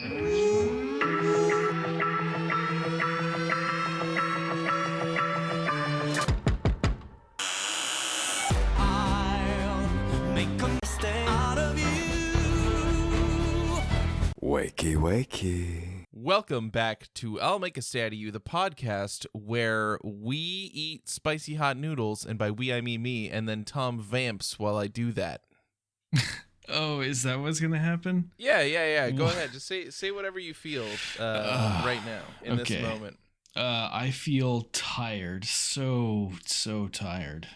Wakey, wakey. Welcome back to I'll Make a Stay Out of You, the podcast where we eat spicy hot noodles, and by we I mean me, and then Tom vamps while I do that. Oh, is that what's gonna happen? Yeah. Go ahead. Just say whatever you feel right now in this moment. I feel tired. So tired.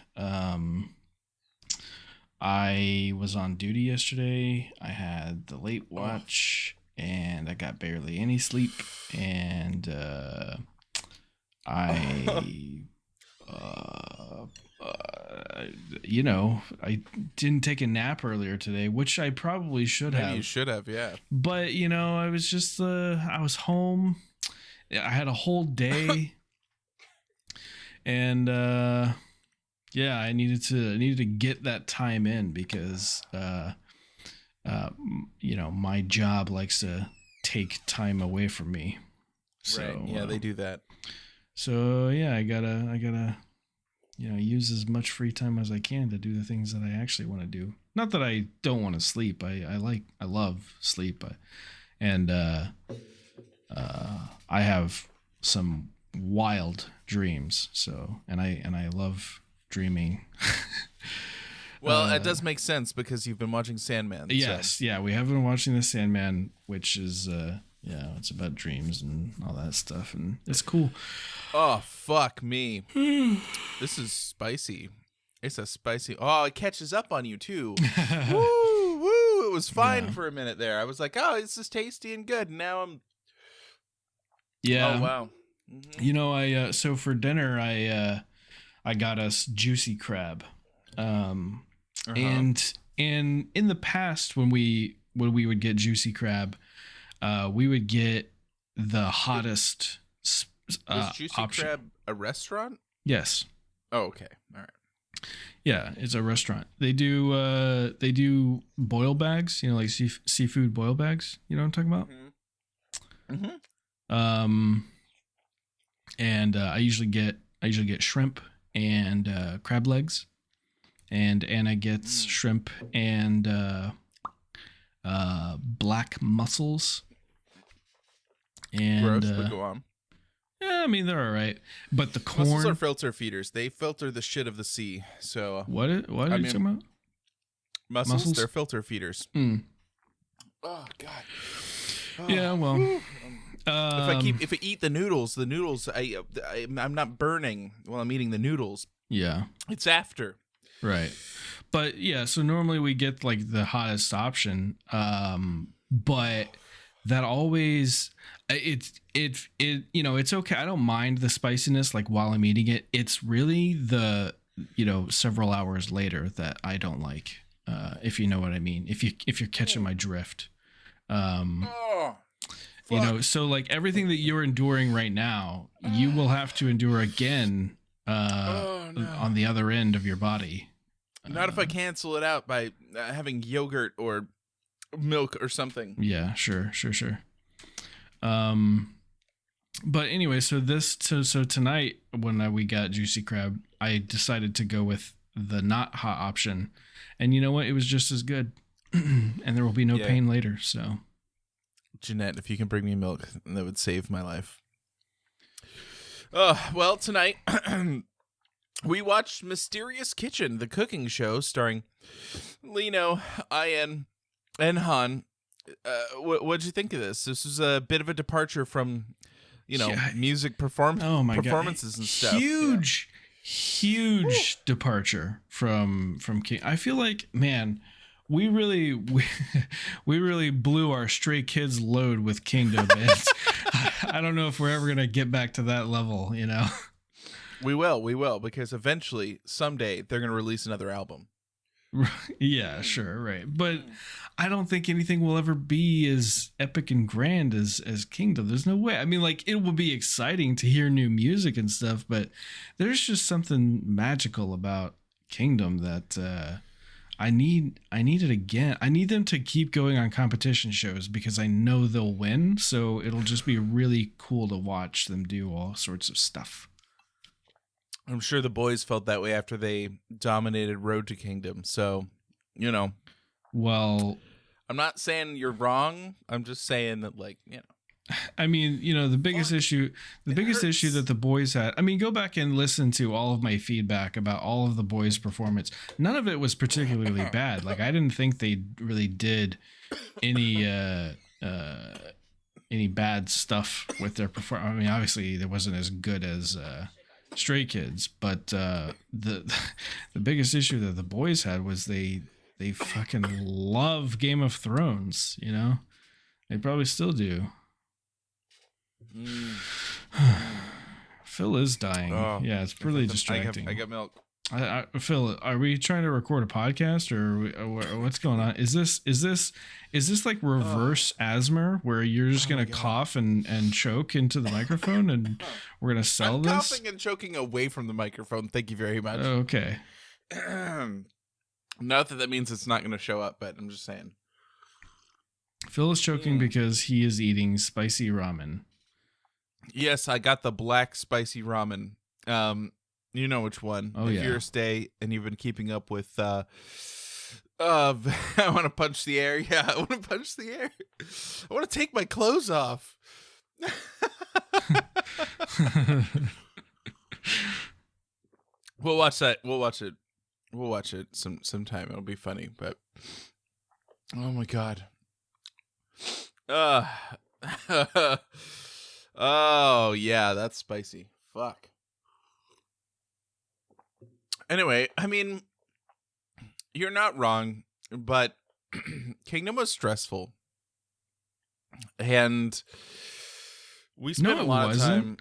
I was on duty yesterday. I had the late watch, and I got barely any sleep. And I didn't take a nap earlier today, which I probably should have. You should have, yeah. But I was just I was home. I had a whole day, and I needed to get that time in because my job likes to take time away from me. So, right. Yeah, they do that. So yeah, I gotta use as much free time as I can to do the things that I actually want to do. Not that I don't want to sleep. I love sleep, and I have some wild dreams. So and I love dreaming. Well, it does make sense because you've been watching Sandman. Yes, so. Yeah, we have been watching the Sandman, which is it's about dreams and all that stuff, and it's cool. Oh, fuck me. This is spicy. It's a spicy. Oh, it catches up on you too. Woo! It was fine for a minute there. I was like, oh, this is tasty and good. Now I'm. Yeah. Oh wow. Mm-hmm. So for dinner I got us juicy crab. And in the past when we would get juicy crab, we would get the hottest is Juicy option. Crab a restaurant? Yes. Oh, okay. All right. Yeah, it's a restaurant. They do boil bags, like seafood boil bags. You know what I'm talking about? Mm-hmm. And I usually get shrimp and crab legs, and Anna gets shrimp and black mussels. And gross, but go on. Yeah, I mean they're all right, but the corn. Mussels are filter feeders. They filter the shit of the sea. So what are you talking about? Mussels? They're filter feeders. Mm. Oh God. Oh. Yeah, well. If I eat the noodles, I'm not burning while I'm eating the noodles. Yeah, it's after. Right, but yeah. So normally we get like the hottest option, but that always it's okay. I don't mind the spiciness like while I'm eating it. It's really the several hours later that I don't like. If you know what I mean. If you're catching my drift. So like everything that you're enduring right now, you will have to endure again on the other end of your body. Not if I cancel it out by having yogurt or milk or something. Yeah, sure. But anyway, so tonight when we got juicy crab, I decided to go with the not hot option, and you know what? It was just as good, and there will be no pain later. So. Jeanette, if you can bring me milk, that would save my life. Well, tonight we watched Mysterious Kitchen, the cooking show starring Lino, Ian, and Han. What'd you think of this? This was a bit of a departure from, music performances and stuff. Huge departure from King. I feel like, man. We really blew our Stray Kids load with Kingdom. I don't know if we're ever gonna get back to that level, We will, because eventually, someday, they're gonna release another album. Yeah, sure, right. But I don't think anything will ever be as epic and grand as Kingdom. There's no way. I mean, like, it will be exciting to hear new music and stuff, but there's just something magical about Kingdom that I need it again. I need them to keep going on competition shows because I know they'll win. So it'll just be really cool to watch them do all sorts of stuff. I'm sure the boys felt that way after they dominated Road to Kingdom. So, you know. Well, I'm not saying you're wrong. I'm just saying that, like, you know. I mean, you know, the biggest issue that the boys had, I mean, go back and listen to all of my feedback about all of the boys' performance. None of it was particularly bad. Like, I didn't think they really did any bad stuff with their performance. I mean, obviously there wasn't as good as Stray Kids, but the biggest issue that the boys had was they fucking love Game of Thrones, you know? They probably still do. Phil is dying. Oh, yeah, it's really distracting. I got milk. Phil, are we trying to record a podcast or what's going on? Is this like reverse asthma where you're just gonna cough and choke into the microphone and we're gonna sell I'm this? Coughing and choking away from the microphone. Thank you very much. Okay. Not that means it's not gonna show up, but I'm just saying. Phil is choking because he is eating spicy ramen. Yes, I got the black spicy ramen. You know which one. Oh, if you're a stay and you've been keeping up with I want to punch the air. Yeah, I want to punch the air. I want to take my clothes off. We'll watch that. We'll watch it sometime. It'll be funny, but oh my god. Oh yeah, that's spicy. Fuck. Anyway, I mean, you're not wrong, but Kingdom was stressful, and we spent a lot of time.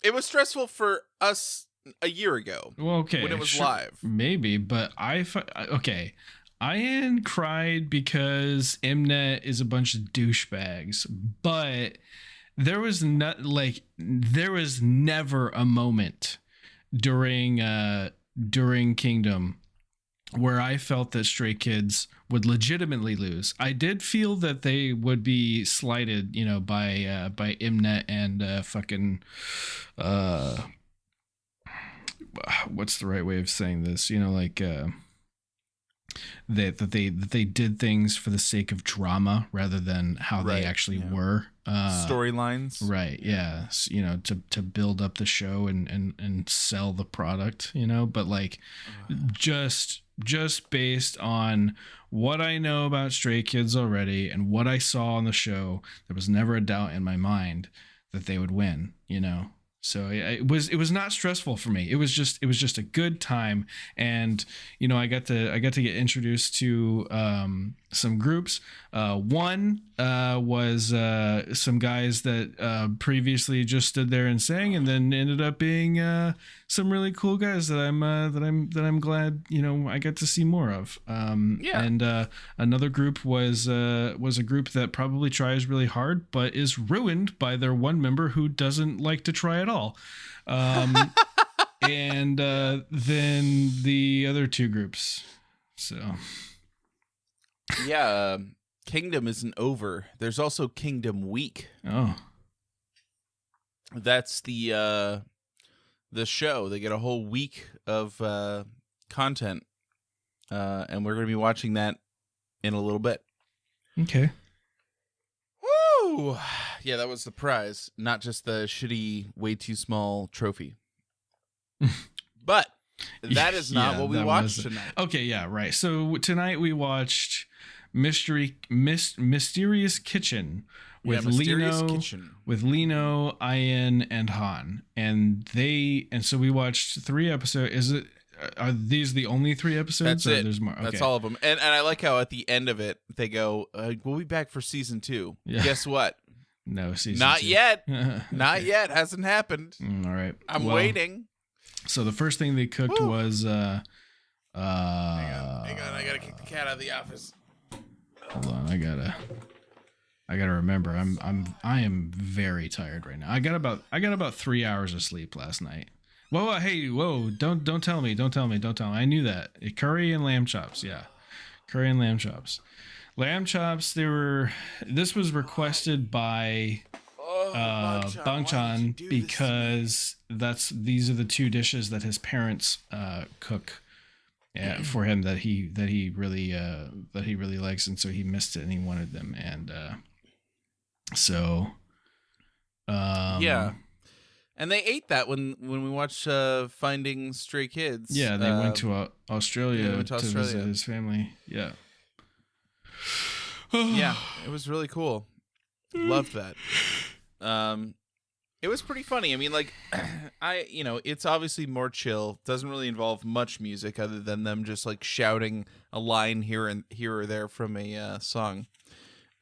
It was stressful for us a year ago. Well, okay, when it was live, maybe, but okay. I cried because Mnet is a bunch of douchebags, but there was never a moment during Kingdom where I felt that Stray Kids would legitimately lose. I did feel that they would be slighted, you know, by Mnet and fucking what's the right way of saying this? You know, like that they did things for the sake of drama rather than how they actually were. Storylines, right? Yeah, you know, to build up the show and sell the product, you know. But like, just based on what I know about Stray Kids already and what I saw on the show, there was never a doubt in my mind that they would win, you know. So it was not stressful for me. It was just a good time, and you know, I got to get introduced to some groups. One was some guys that previously just stood there and sang, and then ended up being some really cool guys that I'm glad, you know, I got to see more of. And another group was a group that probably tries really hard but is ruined by their one member who doesn't like to try at all. And then the other two groups. So yeah, Kingdom isn't over. There's also Kingdom Week. Oh, that's the show. They get a whole week of content, and we're going to be watching that in a little bit. Okay. Woo! Yeah, that was the prize, not just the shitty, way too small trophy. But that is not what we watched tonight. Okay, yeah, right. So tonight we watched Mysterious Kitchen with Lino, Ian, and Han, and so we watched 3 episodes. Are these the only 3 episodes? That's it. There's more. Okay. That's all of them. And I like how at the end of it they go, "We'll be back for season 2." Yeah. Guess what? No season. Not 2. yet. Not yet. Hasn't happened. All right. I'm waiting. So the first thing they cooked was hang on. I gotta kick the cat out of the office. Hold on. I gotta remember. I am very tired right now. I got about 3 hours of sleep last night. Whoa, hey, whoa! Don't tell me. I knew that. Curry and lamb chops. Yeah. Curry and lamb chops. Lamb chops. This was requested by Bangchan because these are the two dishes that his parents cook for him that he really likes, and so he missed it and he wanted them, and yeah. And they ate that when we watched Finding Stray Kids. Yeah, they went to Australia to visit his family. Yeah. Yeah, it was really cool. Loved that. It was pretty funny. I mean, like, it's obviously more chill. Doesn't really involve much music other than them just like shouting a line here or there from a song.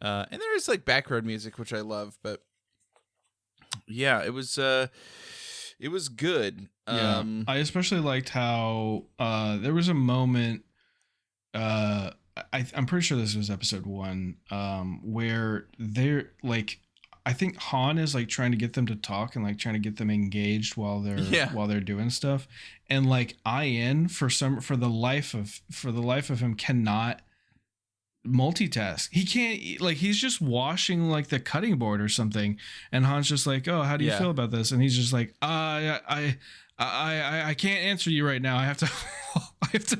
And there is like background music, which I love, but yeah, it was good. Yeah, I especially liked how there was a moment. I'm pretty sure this was episode 1, where they're like, I think Han is like trying to get them to talk and like trying to get them engaged while they're doing stuff, and like Ian for the life of him cannot multitask. He can't, like, he's just washing like the cutting board or something, and Han's just like, oh, how do you feel about this? And he's just like, I can't answer you right now. I have to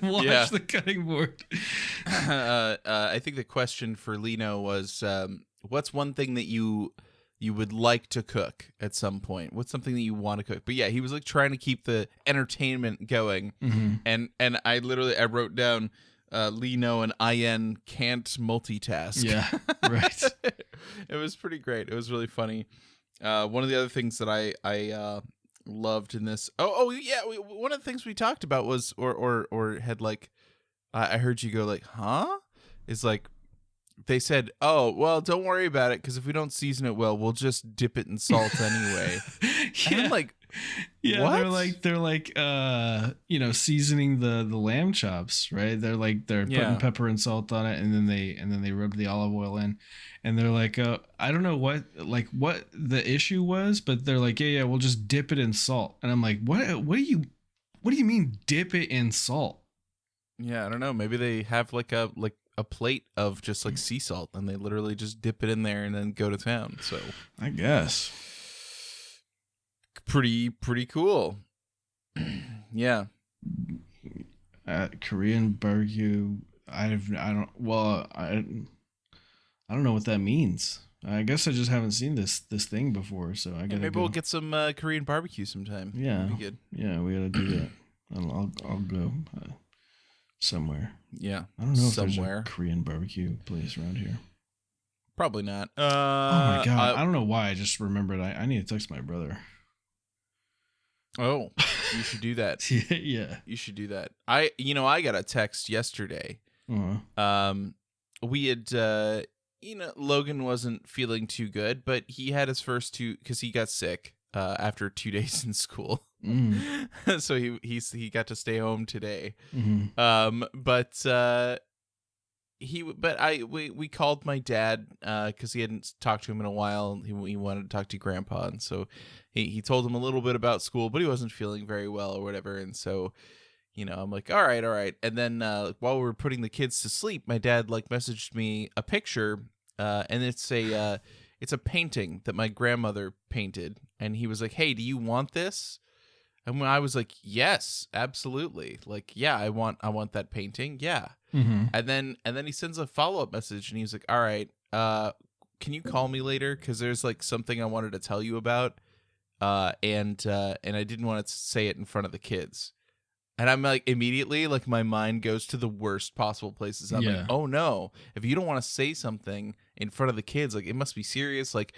wash the cutting board. I think the question for Lino was, what's one thing that you would like to cook at some point? What's something that you want to cook? But yeah, he was like trying to keep the entertainment going. Mm-hmm. And I wrote down, Lino and Ian can't multitask. Yeah, right. It was pretty great. It was really funny. One of the other things that I loved in this. One of the things we talked about was, or had like, I heard you go like, huh? Is like, they said, oh, well, don't worry about it, because if we don't season it well, we'll just dip it in salt anyway. And I'm like, yeah, what? they're like seasoning the lamb chops, right? They're putting pepper and salt on it, and then they rub the olive oil in, and they're like, I don't know what the issue was, but they're like, yeah, we'll just dip it in salt. And I'm like, what do you mean dip it in salt? Yeah, I don't know. Maybe they have like a plate of just like sea salt, and they literally just dip it in there and then go to town. So I guess pretty cool. Yeah. Korean barbecue. I don't know what that means. I guess I just haven't seen this thing before, so I gotta maybe we'll get some Korean barbecue sometime. Yeah, that'd be good. Yeah, we gotta do that. I'll go somewhere. Yeah, I don't know if there's a Korean barbecue place around here. Probably not. Oh my god, I don't know why. I just remembered. I need to text my brother. Oh, you should do that. Yeah, you should do that. I got a text yesterday. Uh-huh. We had Logan wasn't feeling too good, but he had his first two, because he got sick after 2 days in school. So he got to stay home today. Mm-hmm. We called my dad because he hadn't talked to him in a while. He wanted to talk to Grandpa, and so he told him a little bit about school, but he wasn't feeling very well or whatever. And so, I'm like, all right. And then while we were putting the kids to sleep, my dad like messaged me a picture, and it's a painting that my grandmother painted, and he was like, hey, do you want this? And when I was like, yes, absolutely. Like, yeah, I want that painting. Yeah. Mm-hmm. And then he sends a follow-up message, and he was like, all right, can you call me later? Because there's like something I wanted to tell you about. And I didn't want to say it in front of the kids. And I'm like, immediately, like, my mind goes to the worst possible places. I'm like, oh no, if you don't want to say something in front of the kids, like, it must be serious. Like,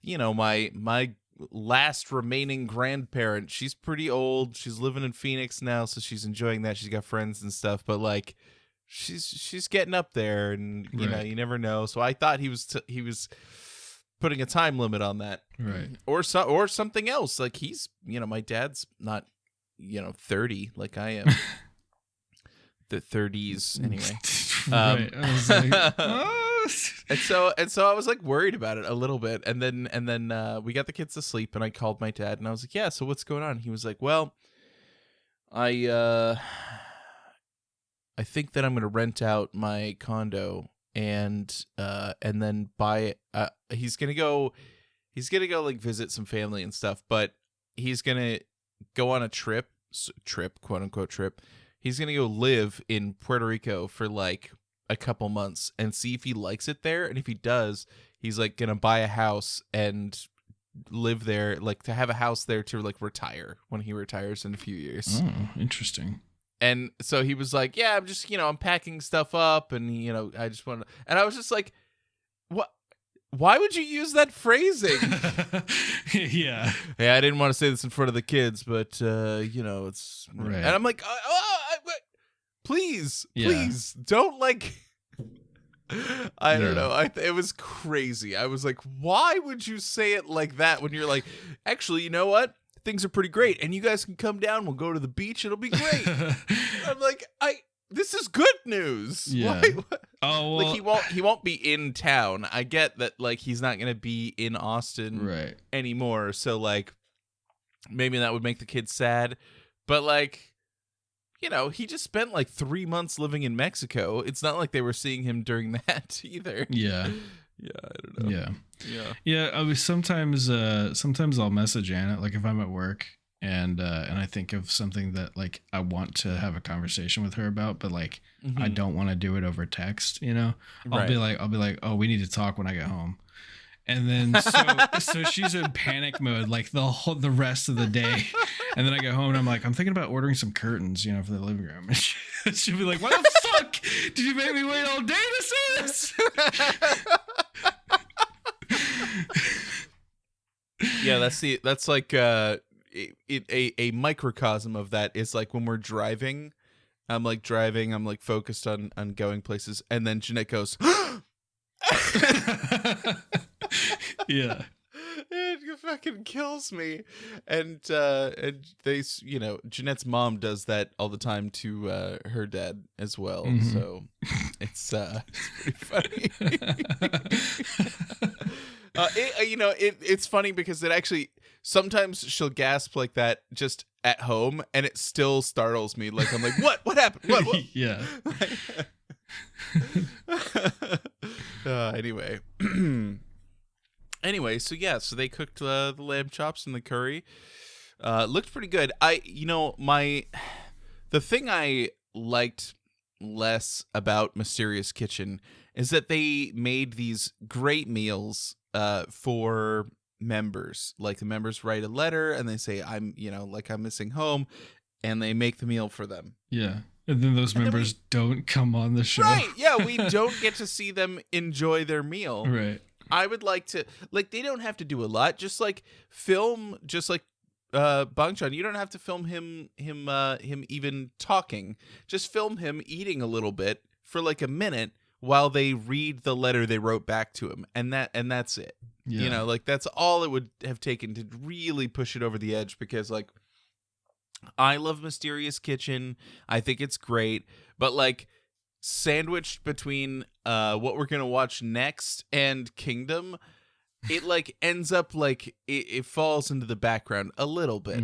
my last remaining grandparent, she's pretty old. She's living in Phoenix now, so she's enjoying that. She's got friends and stuff, but like, she's getting up there, and you never know. So I thought he was putting a time limit on that, right? Or something else. Like, he's, my dad's not 30 like I am. The 30s anyway. Right. I was like, what? and so I was like worried about it a little bit, and then we got the kids to sleep, and I called my dad, and I was like, yeah, so what's going on? He was like, well, I I think that I'm gonna rent out my condo and then buy. He's gonna go like visit some family and stuff, but he's gonna go on a trip, quote unquote trip. He's gonna go live in Puerto Rico for like a couple months and see if he likes it there, and if he does, he's like gonna buy a house and live there, like to have a house there to like retire when he retires in a few years. Oh, interesting. And so he was like, yeah, I'm just, I'm packing stuff up, and I just want to, and I was just like, what? Why would you use that phrasing? Yeah. Yeah, I didn't want to say this in front of the kids, but it's right. And I'm like, please, Yeah. please don't like. I don't know. It was crazy. I was like, why would you say it like that when you're like, actually, you know what? Things are pretty great, and you guys can come down. We'll go to the beach. It'll be great. I'm like, this is good news. Yeah. Oh, well, like he won't be in town. I get that, like, he's not gonna be in Austin right. anymore. So like, maybe that would make the kids sad. But like, he just spent like 3 months living in Mexico. It's not like they were seeing him during that either. Yeah. Yeah, I don't know. Yeah. I was sometimes I'll message Anna, like if I'm at work and I think of something that like I want to have a conversation with her about, but like I don't want to do it over text. I'll be like, oh, we need to talk when I get home. And then so she's in panic mode like the rest of the day. And then I get home and I'm like, I'm thinking about ordering some curtains, for the living room. And she'll be like, why the fuck did you make me wait all day to say this? Yeah, that's like a microcosm of that is like when we're driving. I'm like focused on going places, and then Jeanette goes, yeah. It fucking kills me. And they, Jeanette's mom does that all the time to her dad as well. Mm-hmm. So it's pretty funny. It's funny because it actually sometimes she'll gasp like that just at home, and it still startles me. Like I'm like, what happened? What? Yeah. Anyway. Anyway, so they cooked the lamb chops and the curry. Looked pretty good. The thing I liked less about Mysterious Kitchen is that they made these great meals for members. Like the members write a letter and they say, I'm missing home, and they make the meal for them. Yeah. And then those members don't come on the show. Right. Yeah, we don't get to see them enjoy their meal. Right. I would like to, like, they don't have to do a lot. Just like film, just like Bang Chan. You don't have to film him even talking. Just film him eating a little bit for like a minute while they read the letter they wrote back to him, and that's it. Yeah. Like that's all it would have taken to really push it over the edge. Because like, I love Mysterious Kitchen. I think it's great, but like, sandwiched between what we're gonna watch next and Kingdom, it like ends up like it falls into the background a little bit.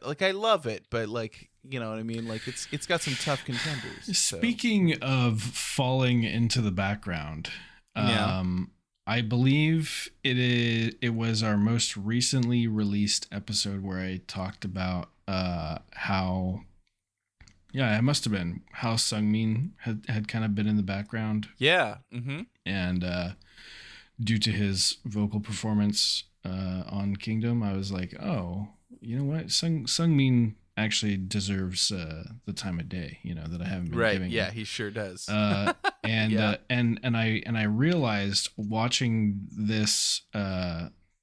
Like I love it, but like, you know what I mean, like it's got some tough contenders. Speaking of falling into the background, I believe it was our most recently released episode where I talked about how it must have been how Sungmin had kind of been in the background. Yeah. Mm-hmm. And due to his vocal performance on Kingdom, I was like, oh, you know what? Sungmin actually deserves the time of day, that I haven't been giving Yeah, him. he sure does. And I realized watching this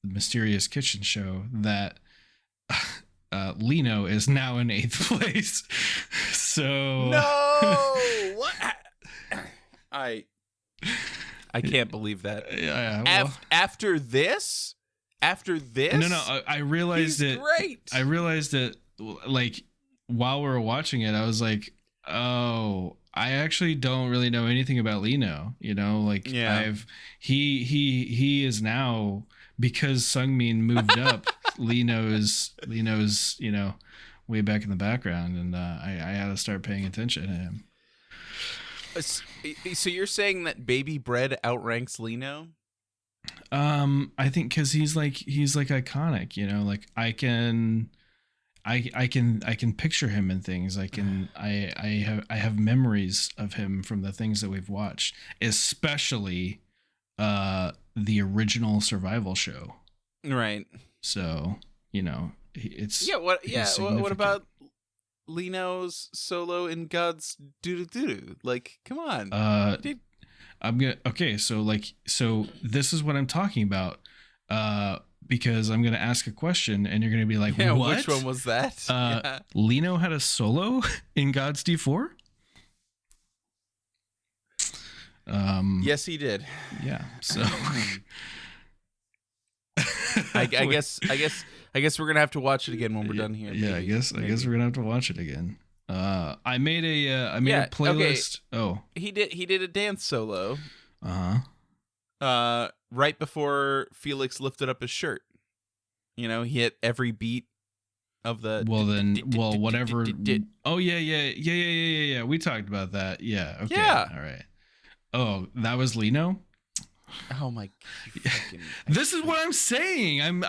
Mysterious Kitchen show that Lino is now in 8th place. So no, what? I can't believe that. Yeah. Well, after this, no. I realized he's it. Great. I realized it like while we were watching it. I was like, oh, I actually don't really know anything about Lino. He is now, because Sungmin moved up. Lino's way back in the background, and I had to start paying attention to him. So you're saying that Baby Bread outranks Lino? I think because he's like iconic, you know, like I can picture him in things. I have memories of him from the things that we've watched, especially the original survival show. Right. So, you know, it's what about Lino's solo in God's Doo-Doo-Doo? Like, come on. So this is what I'm talking about. Because I'm going to ask a question and you're going to be like, what? Which one was that? Lino had a solo in God's D4? Yes, he did. Yeah. So I guess we're gonna have to watch it again when we're done here. Yeah, maybe. I guess we're gonna have to watch it again. I made a playlist. Okay. Oh, he did a dance solo. Uh-huh. Right before Felix lifted up his shirt. You know, he hit every beat of the. Whatever. Oh yeah. We talked about that. Yeah. Okay. Yeah. All right. Oh, that was Lino. Oh my! This is what I'm saying. I'm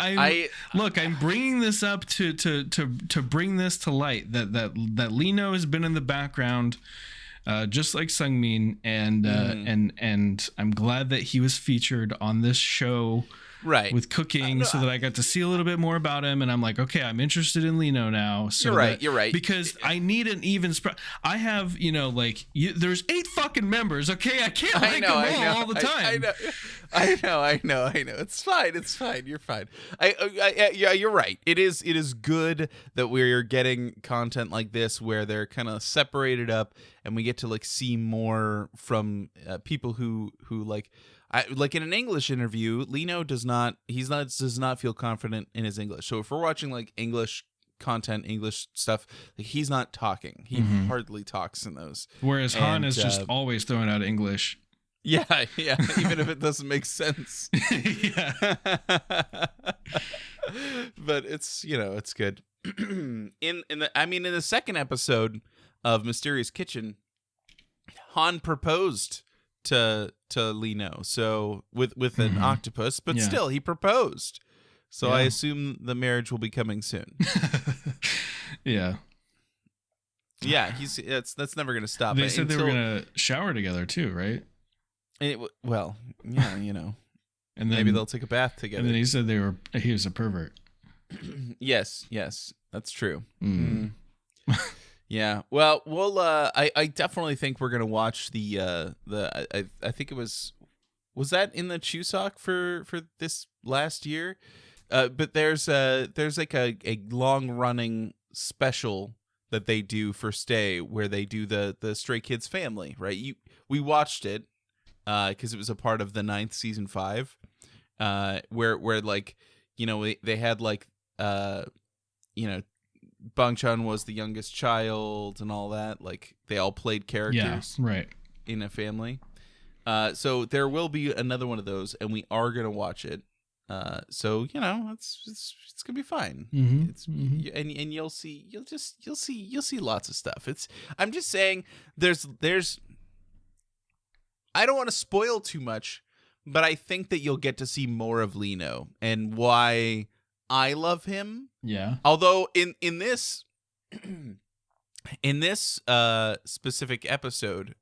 bringing this up to bring this to light that Lino has been in the background, just like Sungmin, and I'm glad that he was featured on this show. Right. With cooking, so that I got to see a little bit more about him, and I'm like, okay, I'm interested in Lino now. So you're right. Because I need an even spread. I have, there's 8 fucking members. Okay, I can't like them all the time. I know. It's fine. You're fine. Yeah, you're right. It is good that we're getting content like this where they're kind of separated up, and we get to like see more from people who like. Like in an English interview, Lino does not feel confident in his English. So if we're watching like English content, English stuff, like he's not talking. He hardly talks in those. Whereas Han is just always throwing out English. Yeah, even if it doesn't make sense. Yeah. But it's, it's good. in the second episode of Mysterious Kitchen, Han proposed to Lino, so with an octopus, but still he proposed. So I assume the marriage will be coming soon. Yeah. Yeah, that's never gonna stop. They said they were gonna shower together too, right? Well, yeah, and then maybe they'll take a bath together. And then he said he was a pervert. Yes, that's true. Yeah. Well, we'll. I definitely think we're gonna watch the. I think it was that in the Chuseok for this last year, but there's like a long running special that they do for Stay where they do the Stray Kids family, right? We watched it because it was a part of the 9th season 5, where like they had like Bang Chan was the youngest child and all that. Like they all played characters, right, in a family. So there will be another one of those, and we are gonna watch it. So it's gonna be fine. And you'll see lots of stuff. I'm just saying there's. I don't want to spoil too much, but I think that you'll get to see more of Lino and why I love him. Yeah. Although in this specific episode,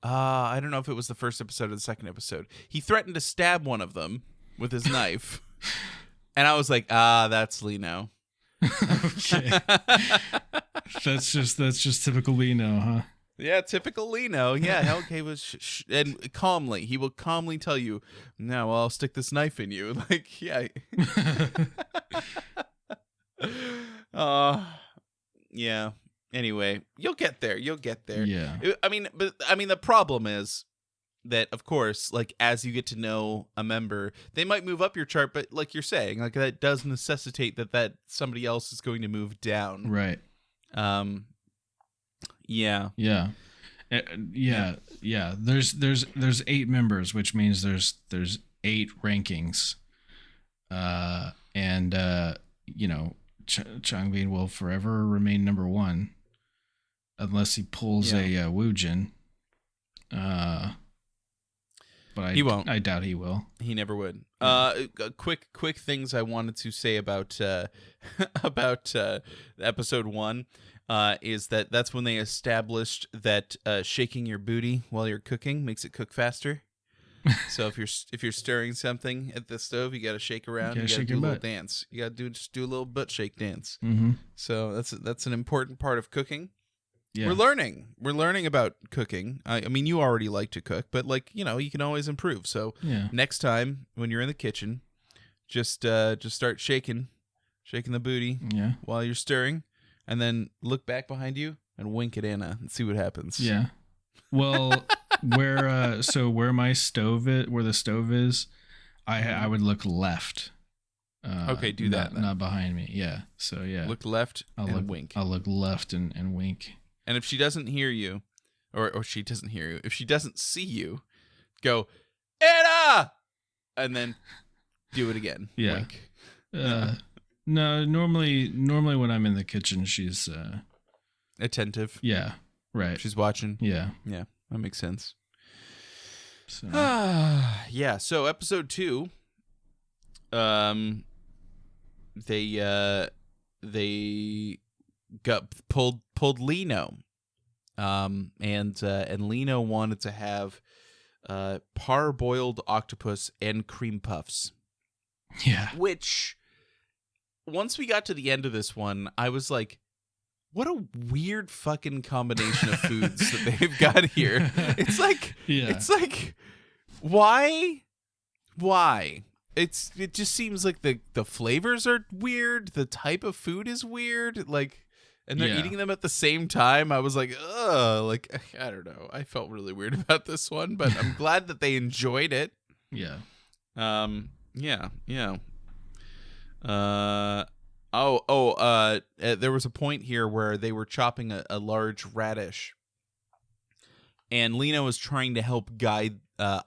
I don't know if it was the first episode or the second episode, he threatened to stab one of them with his knife. And I was like, that's Lino. Okay. That's just typical Lino, huh? Yeah, typical Lino. Yeah, okay, and calmly, he will calmly tell you, "No, well, I'll stick this knife in you." Like, yeah. Yeah. Anyway, you'll get there. Yeah. I mean, the problem is that, of course, like as you get to know a member, they might move up your chart, but like you're saying, like that does necessitate that somebody else is going to move down. Right. Yeah. Yeah. Yeah. There's 8 members, which means there's 8 rankings. Changbin will forever remain number 1 unless he pulls a Woojin. But He won't. I doubt he will. He never would. Yeah. Quick things I wanted to say about about episode 1 is that's when they established that shaking your booty while you're cooking makes it cook faster. So if you're stirring something at the stove, you got to shake around. You got to do a little dance. You got to just do a little butt shake dance. Mm-hmm. So that's an important part of cooking. Yeah. We're learning about cooking. I mean, you already like to cook, but you can always improve. So next time when you're in the kitchen, just start shaking the booty while you're stirring, and then look back behind you and wink at Anna and see what happens. Yeah. Well, where the stove is, I would look left. Okay, do that. Not behind me. Yeah. So yeah. Look left and wink. I'll look left and wink. And if she doesn't hear you, or she doesn't hear you, if she doesn't see you, go, Anna! And then do it again. Yeah. Wink. No, normally when I'm in the kitchen, she's attentive. Yeah. Right. She's watching. Yeah. Yeah. That makes sense. So. Yeah. So episode 2, they got pulled Lino, and Lino wanted to have parboiled octopus and cream puffs. Yeah. Which, once we got to the end of this one, I was like, what a weird fucking combination of foods that they've got here. It's like, why? It just seems like the flavors are weird. The type of food is weird. Like, and they're eating them at the same time. I was like, ugh. Like, I don't know. I felt really weird about this one, but I'm glad that they enjoyed it. Yeah. Yeah. There was a point here where they were chopping a large radish, and Lena was trying to help guide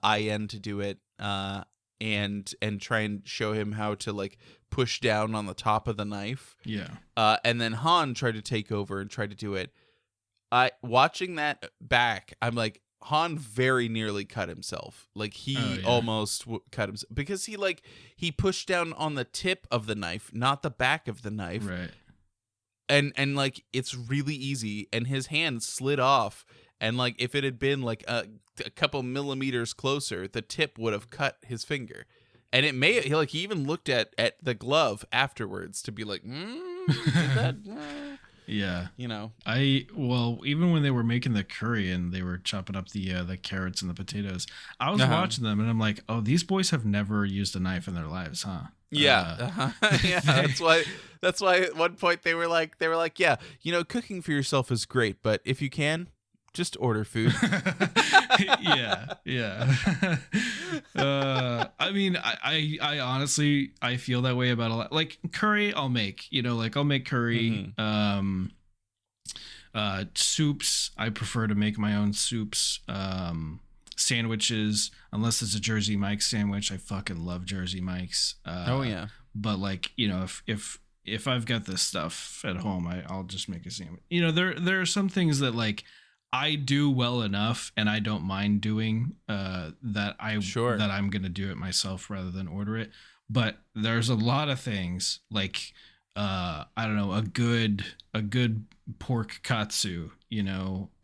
IN to do it, and try and show him how to like push down on the top of the knife. Yeah. And then Han tried to take over and try to do it. Watching that back, I'm like, Han very nearly cut himself. Like he almost cut himself because he pushed down on the tip of the knife, not the back of the knife. Right. And like it's really easy, and his hand slid off. And like if it had been like a couple millimeters closer, the tip would have cut his finger. And it may he even looked at the glove afterwards to be like, did that? Yeah. You know. Even when they were making the curry and they were chopping up the carrots and the potatoes, I was watching them and I'm like, oh, these boys have never used a knife in their lives, huh? Yeah. Yeah. That's why at one point they were like, yeah, cooking for yourself is great, but if you can, just order food. Yeah. I mean, I honestly, I feel that way about a lot. Like curry, I'll make. I'll make curry. Mm-hmm. Soups, I prefer to make my own soups. Sandwiches, unless it's a Jersey Mike's sandwich, I fucking love Jersey Mike's. Oh yeah. But like, if I've got this stuff at home, I'll just make a sandwich. There are some things that like I do well enough and I don't mind doing that I'm going to do it myself rather than order it. But there's a lot of things like I don't know, a good pork katsu,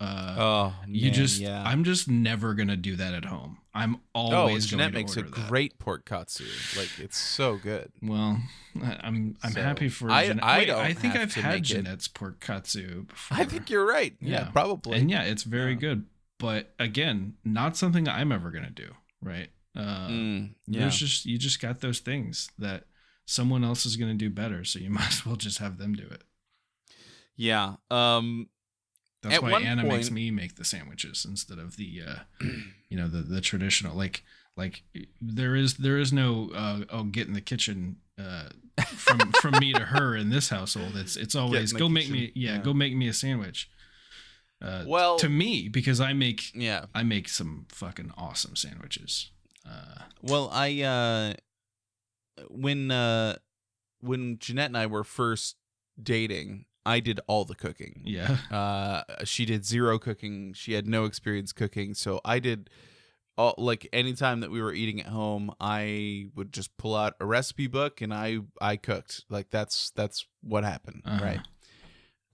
I'm just never going to do that at home. I'm always going Jeanette to makes order a that. great pork katsu. Like it's so good. Well, I'm happy for Jeanette. I think I've had Jeanette's pork katsu before. I think you're right. Yeah, probably. And yeah, it's very good. But again, not something I'm ever gonna do. Right? You just got those things that someone else is gonna do better, so you might as well just have them do it. Yeah. That's why Anna makes me make the sandwiches instead of the the traditional like there is no get in the kitchen from me to her in this household. It's always go make me a sandwich. Well, to me, because I make some fucking awesome sandwiches. Well, I when Jeanette and I were first dating, I did all the cooking. Yeah. She did zero cooking. She had no experience cooking, so I did all, like, anytime that we were eating at home, I would just pull out a recipe book and I cooked. Like that's what happened, right?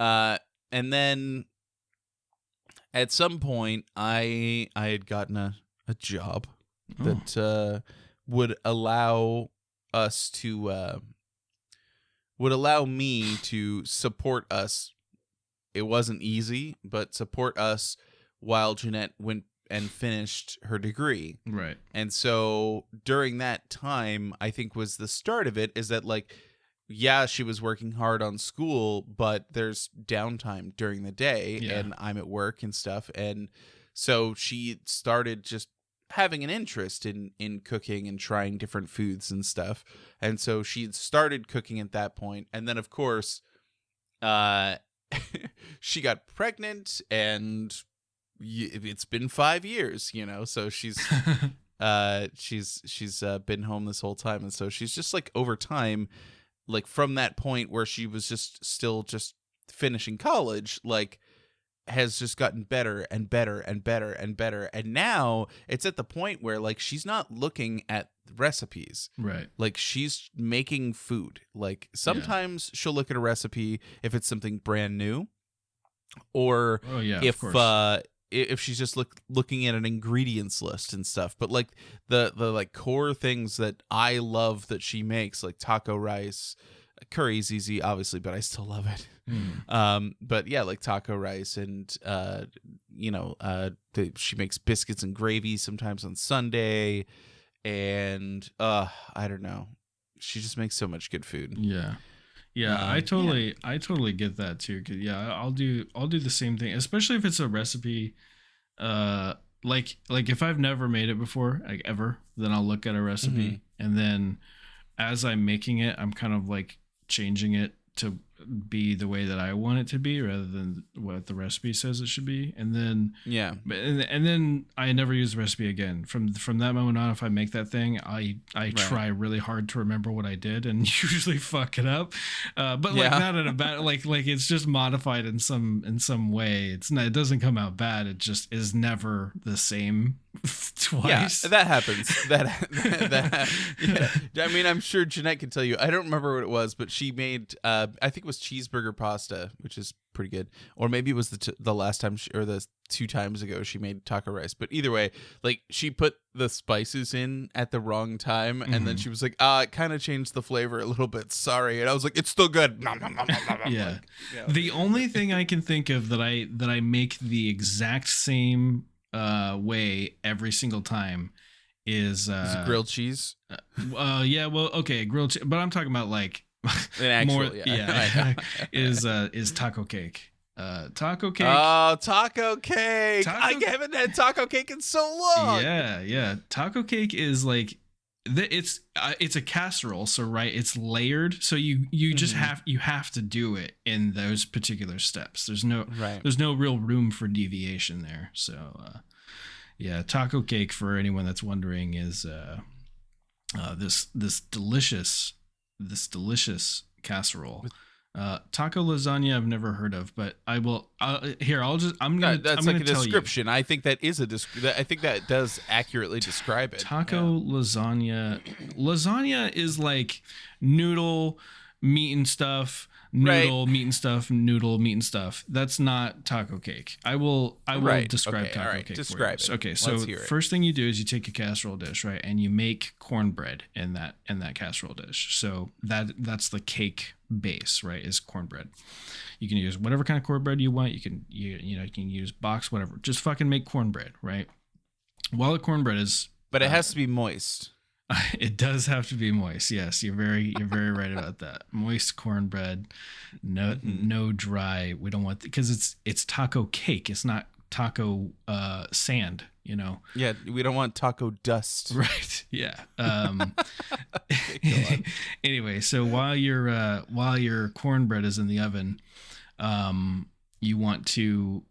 And then at some point I had gotten a job that would allow us to would allow me to support us. It wasn't easy, but support us while Jeanette went and finished her degree. Right. And so during that time, I think was the start of it, is that, like, yeah, she was working hard on school, but there's downtime during the day and I'm at work and stuff. And so she started just having an interest in cooking and trying different foods and stuff. And so she had started cooking at that point. And then, of course, she got pregnant, and it's been 5 years, so she's been home this whole time. And so she's just, like, over time, like, from that point where she was just still just finishing college, like, has just gotten better and better and better and better. And now it's at the point where, like, she's not looking at recipes. Right. Like, she's making food. Like, sometimes she'll look at a recipe if it's something brand new, or if she's just looking at an ingredients list and stuff. But, like, the like core things that I love that she makes, like taco rice, curry's easy, obviously, but I still love it. But yeah, like taco rice, and she makes biscuits and gravy sometimes on Sunday, and I don't know, she just makes so much good food. I totally get that too. 'Cause, I'll do the same thing, especially if it's a recipe. Like if I've never made it before, like ever, then I'll look at a recipe, and then as I'm making it, I'm kind of like changing it to be the way that I want it to be rather than what the recipe says it should be. And then and then I never use the recipe again. From that moment on, if I make that thing, I try really hard to remember what I did and usually fuck it up. But like not in a bad, like it's just modified in some way. It doesn't come out bad. It just is never the same twice. Yeah, that happens. that I mean, I'm sure Jeanette can tell you. I don't remember what it was, but she made I think it was cheeseburger pasta, which is pretty good. Or maybe it was the last time or the 2 times ago she made taco rice. But either way, like, she put the spices in at the wrong time, and then she was like, it kind of changed the flavor a little bit. Sorry. And I was like, it's still good. Yeah. The only thing I can think of that I make the exact same way every single time is it grilled cheese? Grilled cheese, but I'm talking about like is taco cake. Taco cake. Oh, taco cake. I haven't had taco cake in so long. Yeah. Taco cake is like it's a casserole, so right, it's layered, so you just have to do it in those particular steps. There's no real room for deviation there. So taco cake, for anyone that's wondering, is this delicious casserole. Taco lasagna I've never heard of, but I will. I'm gonna like a description. I think that is I think that does accurately describe it. Taco lasagna. Lasagna is like noodle, meat and stuff. Noodle, meat and stuff. Noodle, meat and stuff. That's not taco cake. I will describe taco cake. Describe for you. it. Okay, so first thing you do is you take a casserole dish, right, and you make cornbread in that casserole dish. So that's the cake base, right, is cornbread. You can use whatever kind of cornbread you want. You can use box, whatever. Just fucking make cornbread, right? While the cornbread is, but it has to be moist. It does have to be moist. Yes, you're very right about that. Moist cornbread, no dry. We don't want, because it's taco cake. It's not taco sand. Yeah, we don't want taco dust. Right. Yeah. Anyway, so while your cornbread is in the oven, you want to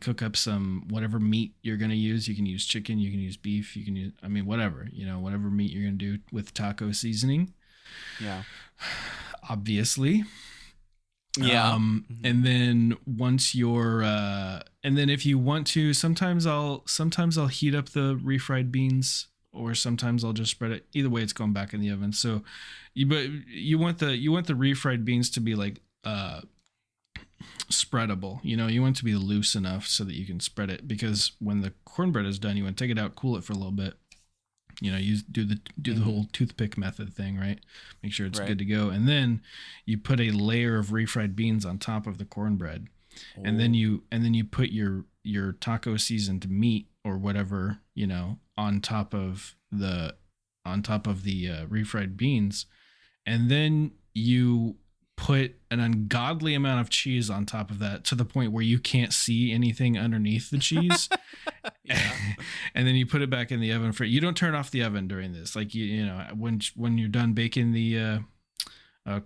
cook up some whatever meat you're going to use. You can use chicken, you can use beef, you can use, whatever meat you're going to do with taco seasoning. Yeah. Obviously. Yeah. And then once you're and then if you want to, sometimes I'll heat up the refried beans, or sometimes I'll just spread it. Either way, it's going back in the oven. So you want the refried beans to be like spreadable. You know, you want it to be loose enough so that you can spread it, because when the cornbread is done, you want to take it out, cool it for a little bit. You know, you do the whole toothpick method thing, right? Make sure it's good to go. And then you put a layer of refried beans on top of the cornbread. And then you put your taco seasoned meat or whatever, you know, on top of the refried beans. And then you put an ungodly amount of cheese on top of that, to the point where you can't see anything underneath the cheese. And then you put it back in the oven for, you don't turn off the oven during this. Like, you know, when you're done baking the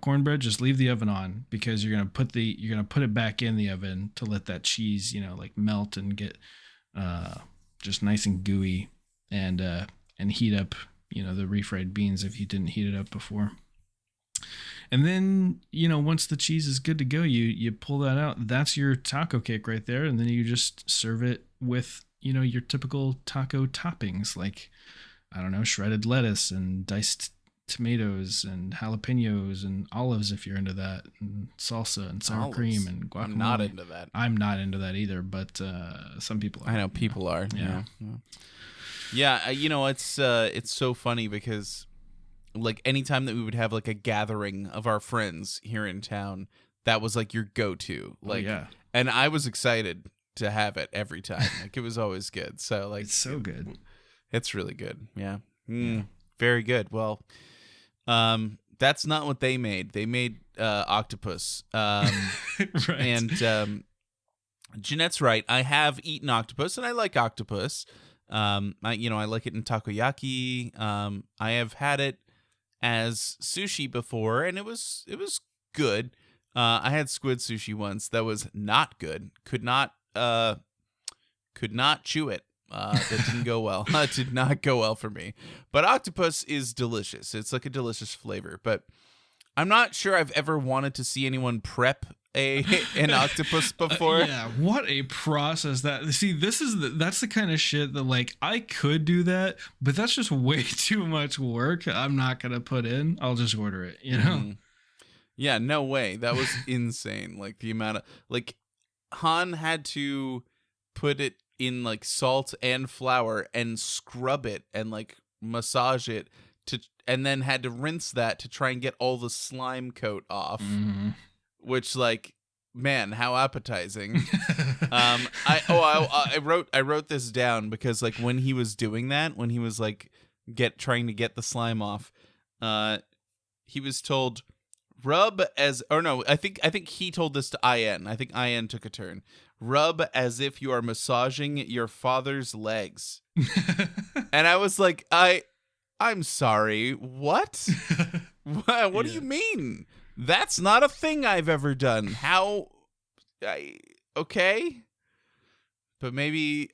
cornbread, just leave the oven on, because you're going to put it back in the oven to let that cheese, you know, like melt and get just nice and gooey, and heat up, you know, the refried beans if you didn't heat it up before. And then, you know, once the cheese is good to go, you pull that out. That's your taco cake right there. And then you just serve it with, you know, your typical taco toppings, like, I don't know, shredded lettuce and diced tomatoes and jalapenos and olives if you're into that, and salsa and sour cream and guacamole. I'm not into that. I'm not into that either, but some people are. I know people are. Yeah. Yeah, you know, it's so funny because, like, anytime that we would have like a gathering of our friends here in town, that was like your go-to. Like, and I was excited to have it every time. Like, it was always good. So, like, it's so good. It's really good. Yeah. Very good. Well, that's not what they made. They made octopus. Right. And Jeanette's right. I have eaten octopus, and I like octopus. I like it in takoyaki. I have had it as sushi before, and it was good. I had squid sushi once that was not good. Could not chew it. That didn't go well. It did not go well for me. But octopus is delicious. It's like a delicious flavor. But I'm not sure I've ever wanted to see anyone prep an octopus before. Yeah, what a process that. See, that's the kind of shit that, like, I could do that, but that's just way too much work. I'm not gonna put in. I'll just order it. You know. Yeah, no way. That was insane. Like, the amount of, like, Han had to put it in like salt and flour and scrub it and like massage it and then had to rinse that to try and get all the slime coat off. Which, like, man, how appetizing. I wrote this down because, like, when he was doing that, when he was like trying to get the slime off, he was told I think he told this to IN. I think IN took a turn. Rub as if you are massaging your father's legs. And I was like, I'm sorry, what? What do you mean? That's not a thing I've ever done. How? Okay. But maybe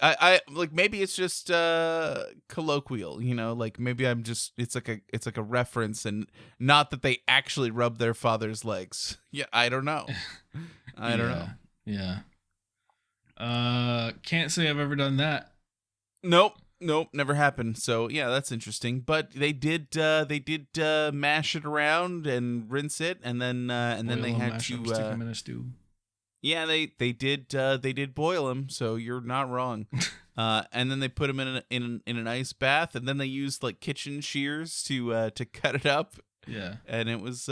maybe it's just colloquial, you know, like maybe it's like a reference, and not that they actually rub their father's legs. Yeah, I don't know. I don't know. Yeah. Can't say I've ever done that. Nope, never happened. So yeah, that's interesting. But they did mash it around and rinse it, and then they had to stick them in a stew. Yeah, they did boil them, so you're not wrong. And then they put them in an ice bath, and then they used like kitchen shears to cut it up. Yeah, and it was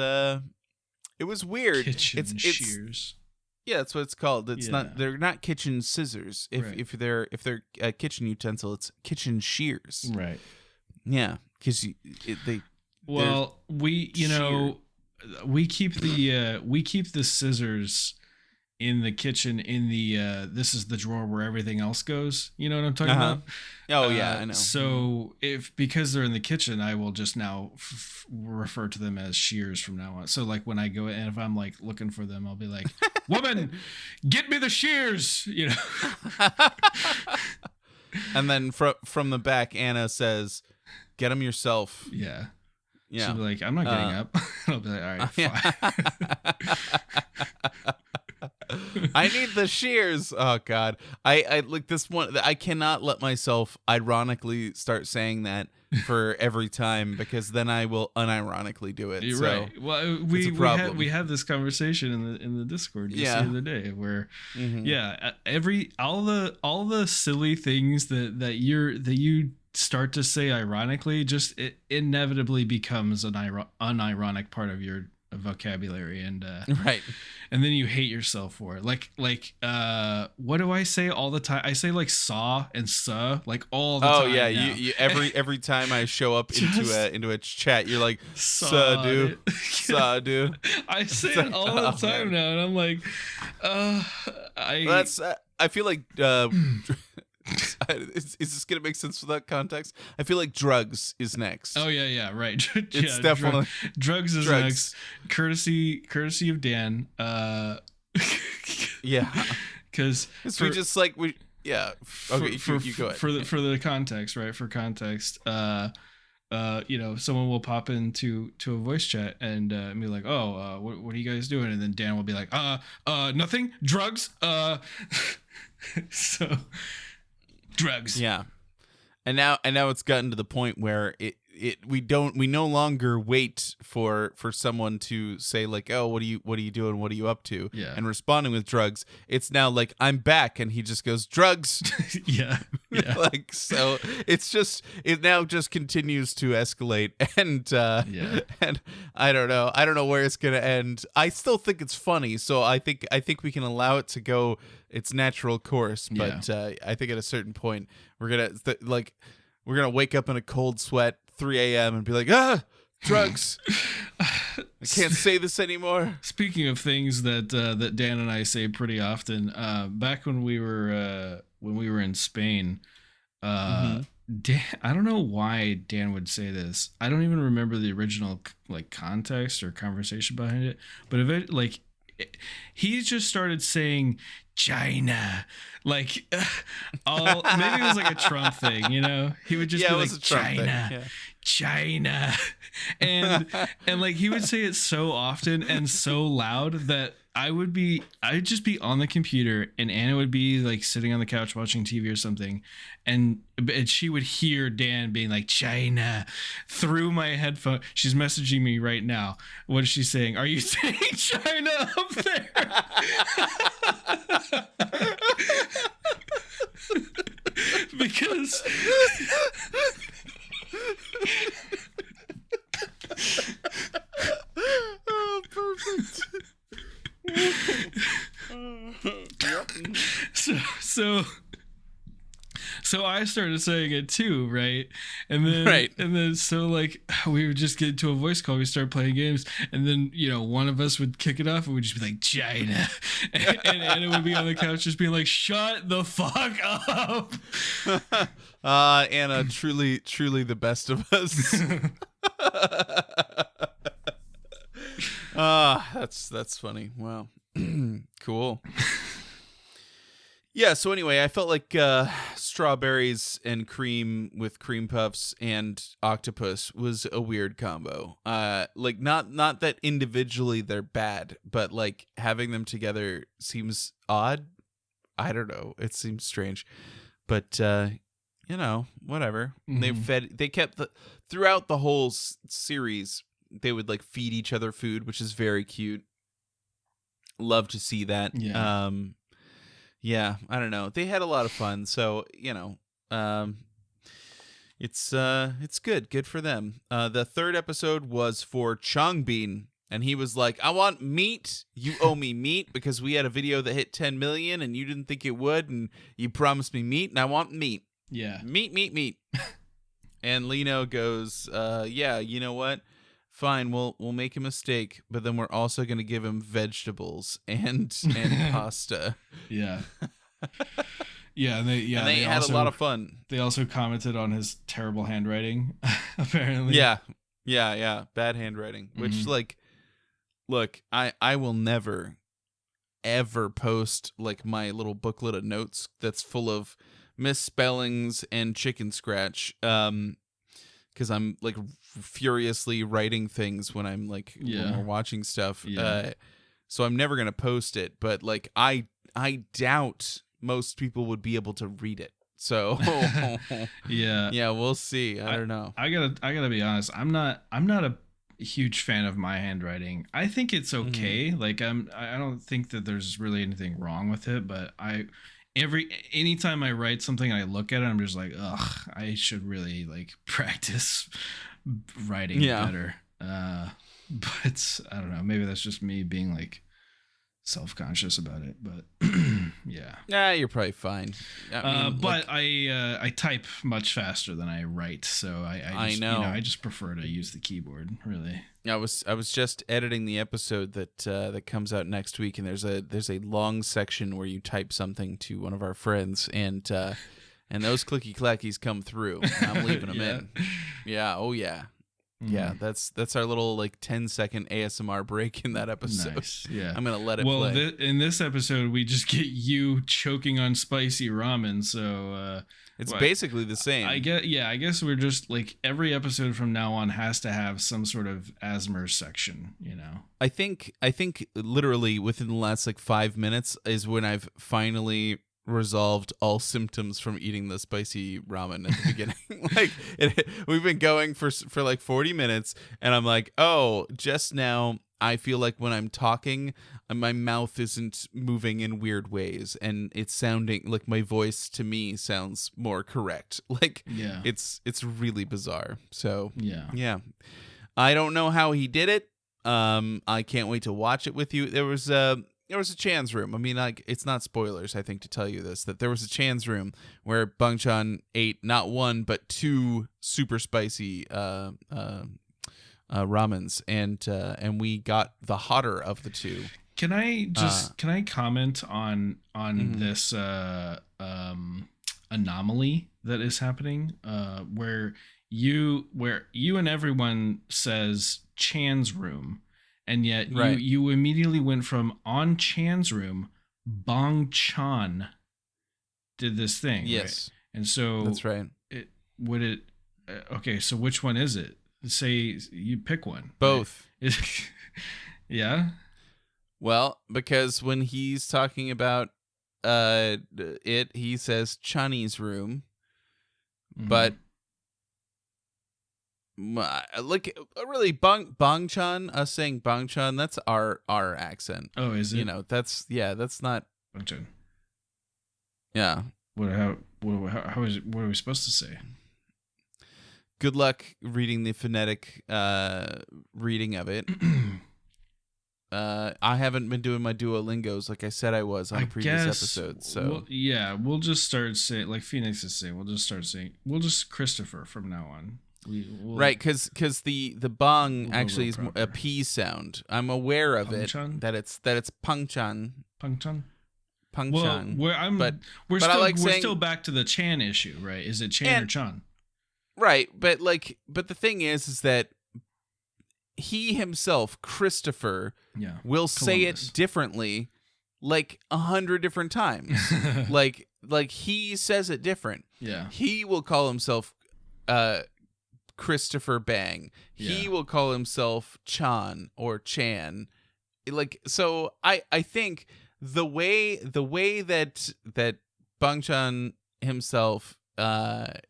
weird. Kitchen shears. Yeah, that's what it's called. It's not. They're not kitchen scissors. If they're a kitchen utensil, it's kitchen shears. Right. Yeah, because we keep the scissors in the kitchen in the this is the drawer where everything else goes. You know what I'm talking about? Oh yeah, I know. So because they're in the kitchen, I will just now refer to them as shears from now on. So like when I go and if I'm like looking for them, I'll be like, "Woman, get me the shears," you know. And then from the back, Anna says, "Get them yourself." Yeah. Yeah. She'll be like, "I'm not getting up." I'll be like, "All right, fine." I need the shears. Oh God, I like this one. I cannot let myself ironically start saying that for every time, because then I will unironically do it. You're So right. Well, we had this conversation in the Discord just the other day where, all the silly things that you start to say ironically, just it inevitably becomes an unironic part of your vocabulary, and right. And then you hate yourself for it. Like what do I say all the time? I say like saw and suh like all the time. Oh yeah, now. you every time I show up into a chat, you're like saw dude. Saw dude. I say it all the time now, and I'm like, I feel like is this gonna make sense without context? I feel like drugs is next. Oh yeah, right. It's definitely drugs is next. Courtesy of Dan. Yeah, because we just like we yeah. Okay, you go ahead. For the context, right? For context, someone will pop into a voice chat and be like, "Oh, what are you guys doing?" And then Dan will be like, nothing, drugs." So. Drugs. Yeah. And now it's gotten to the point where we no longer wait for someone to say like, "Oh, what are you doing? What are you up to?" Yeah. And responding with drugs. It's now like, "I'm back," and he just goes, "Drugs." Yeah. Like, so it now just continues to escalate, and and I don't know where it's gonna end. I still think it's funny, so I think we can allow it to go its natural course, but I think at a certain point we're gonna wake up in a cold sweat 3 a.m. and be like, drugs. I can't say this anymore. Speaking of things that Dan and I say pretty often, back when we were in Spain, Dan, I don't know why Dan would say this. I don't even remember the original like context or conversation behind it, but he just started saying China, like maybe it was like a Trump thing, he would just be like China, China, and like he would say it so often and so loud that I'd just be on the computer and Anna would be like sitting on the couch watching TV or something, and she would hear Dan being like China through my headphone. She's messaging me right now. What is she saying? Are you saying China up there? Because oh, perfect. So I started saying it too, right? And then so like we would just get into a voice call, we start playing games, and then one of us would kick it off and we'd just be like China, and Anna would be on the couch just being like, "Shut the fuck up." Anna, truly the best of us. That's funny. Wow. Cool. Yeah, so anyway, I felt like strawberries and cream with cream puffs and octopus was a weird combo. Like not that individually they're bad, but like having them together seems odd. I don't know. It seems strange. But whatever. Mm-hmm. They kept throughout the whole series, they would like feed each other food, which is very cute. Love to see that. Yeah. Yeah, I don't know. They had a lot of fun, so it's good. Good for them. The third episode was for Chongbin, and he was like, "I want meat. You owe me meat because we had a video that hit 10 million, and you didn't think it would, and you promised me meat, and I want meat. Yeah, meat." And Lino goes, "Yeah, you know what? Fine, we'll make a mistake, but then we're also going to give him vegetables and pasta." Yeah. Yeah, and they had also, a lot of fun. They also commented on his terrible handwriting, apparently. Yeah. Bad handwriting. Which look, I will never ever post like my little booklet of notes that's full of misspellings and chicken scratch. Because I'm like furiously writing things when I'm like when we're watching stuff. Yeah. So I'm never gonna post it. But like I I doubt most people would be able to read it. So Yeah. we'll see. I don't know. I gotta be honest. I'm not a huge fan of my handwriting. I think it's okay. Like I don't think that there's really anything wrong with it, but anytime I write something and I look at it, I'm just like, ugh, I should really like practice writing better. But I don't know. Maybe that's just me being like self-conscious about it, but yeah. You're probably fine. But I type much faster than I write, so I just, know. I just prefer to use the keyboard, really. I was just editing the episode that comes out next week, and there's a long section where you type something to one of our friends, and those clicky clackies come through, and I'm leaving them in. Yeah. Oh yeah. Yeah, that's our little like 10-second ASMR break in that episode. Nice. Yeah, I'm gonna let it play. Well, in this episode, we just get you choking on spicy ramen. So it's basically the same. I guess we're just like every episode from now on has to have some sort of ASMR section. I think literally within the last like 5 minutes is when I've finally resolved all symptoms from eating the spicy ramen at the beginning. Like we've been going for like 40 minutes, and I'm like, oh, just now I feel like when I'm talking, my mouth isn't moving in weird ways, and it's sounding like my voice to me sounds more correct. Like it's really bizarre. So yeah, I don't know how he did it. I can't wait to watch it with you. There was a Chan's room. I mean, like, it's not spoilers, I think, to tell you this, that there was a Chan's room where Bang Chan ate not one, but two super spicy ramens, and we got the hotter of the two. Can I comment on this anomaly that is happening, where you and everyone says Chan's room, and yet you immediately went from on Chan's room, Bang Chan did this thing. Yes. Right? And so that's right. Okay, so which one is it? Say you pick one. Both. Right? Yeah. Well, because when he's talking about he says Chinese room, but like really Bang Chan, us saying Bang Chan, that's our accent. Oh, is it? That's not Bang Chan. Yeah. How is it? What are we supposed to say? Good luck reading the phonetic reading of it. I haven't been doing my Duolingos like I said I was on a previous episode. So we'll just start saying, like Phoenix is saying, we'll just Christopher from now on. Right, because the bang actually is a P sound. I'm aware of Pang-chan? that it's Pang Chan. Pang Chan. Pang Chan. We're still back to the Chan issue, right? Is it Chan or Chan? Right, but the thing is that he himself, Christopher, will say it differently, like 100 different times. like he says it different. Yeah, he will call himself Christopher Bang. He will call himself Chan or Chan. Like, so I think the way that Bang Chan himself